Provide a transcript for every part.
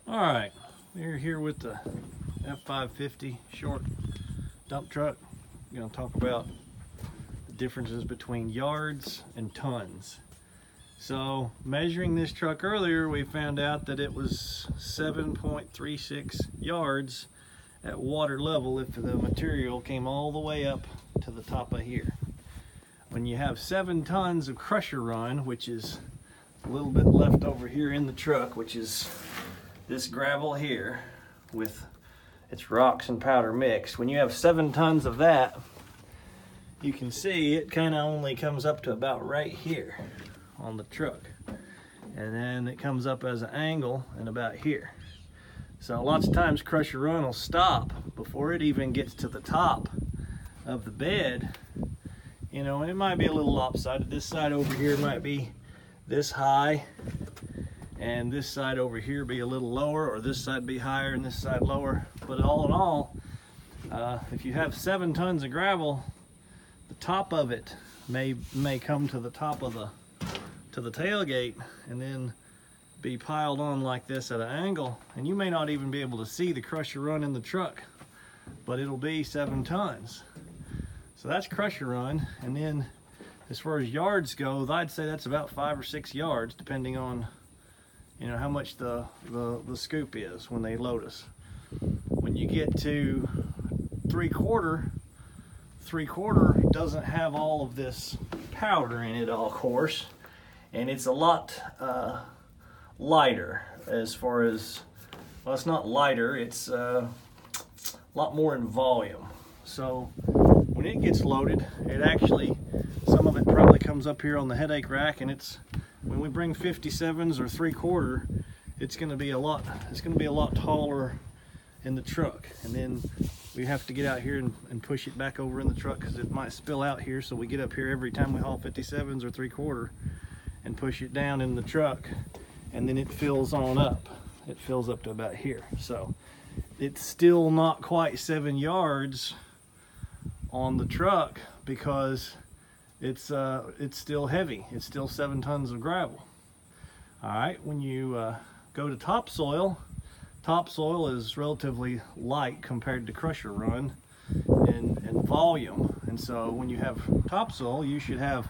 All right, we're here with the F550 short dump truck. We're going to talk about the differences between yards and tons. So measuring this truck earlier, we found out that it was 7.36 yards at water level if the material came all the way up to the top of here. When you have 7 tons of crusher run, which is a little bit left over here in the truck, which is this gravel here with its rocks and powder mixed. When you have 7 tons of that, you can see it kind of only comes up to about right here on the truck. And then it comes up as an angle and about here. So lots of times crusher run will stop before it even gets to the top of the bed. You know, and it might be a little lopsided. This side over here might be this high, and this side over here be a little lower, or this side be higher and this side lower. But all in all, if you have 7 tons of gravel, the top of it may come to the top of the tailgate and then be piled on like this at an angle, and you may not even be able to see the crusher run in the truck, but it'll be 7 tons. So that's crusher run. And then as far as yards go, I'd say that's about 5 or 6 yards, depending on, you know, how much the scoop is when they load us. When you get to 3/4 doesn't have all of this powder in it, of course, and it's a lot lighter as far as, well, it's not lighter, it's a lot more in volume. So when it gets loaded, it actually, some of it probably comes up here on the headache rack, and it's, when we bring 57s or 3/4, it's going to be a lot taller in the truck. And then we have to get out here and push it back over in the truck because it might spill out here. So we get up here every time we haul 57s or 3/4 and push it down in the truck, and then it fills on up. It fills up to about here. So it's still not quite 7 yards on the truck because it's still heavy. It's still 7 tons of gravel. All right, when you go to topsoil is relatively light compared to crusher run and volume. And so when you have topsoil, you should have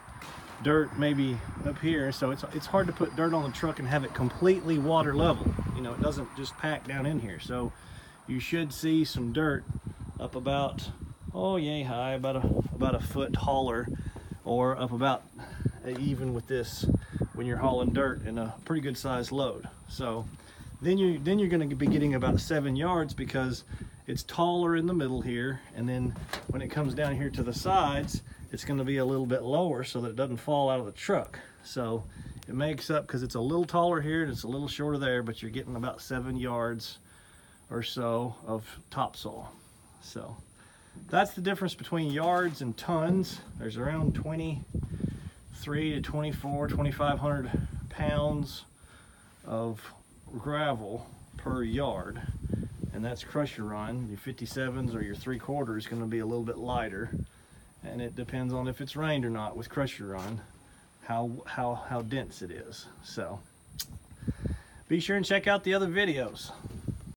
dirt maybe up here. So it's hard to put dirt on the truck and have it completely water level. You know, it doesn't just pack down in here. So you should see some dirt up about, oh yay high, about a foot taller, or up about even with this when you're hauling dirt in a pretty good sized load. So then you're going to be getting about 7 yards because it's taller in the middle here, and then when it comes down here to the sides, it's going to be a little bit lower so that it doesn't fall out of the truck. So it makes up, because it's a little taller here and it's a little shorter there, but you're getting about 7 yards or so of topsoil. So that's the difference between yards and tons. There's around 23 to 2,500 pounds of gravel per yard, and that's crusher run. Your 57s or your 3/4 is going to be a little bit lighter, and it depends on if it's rained or not with crusher run, how dense it is. So be sure and check out the other videos.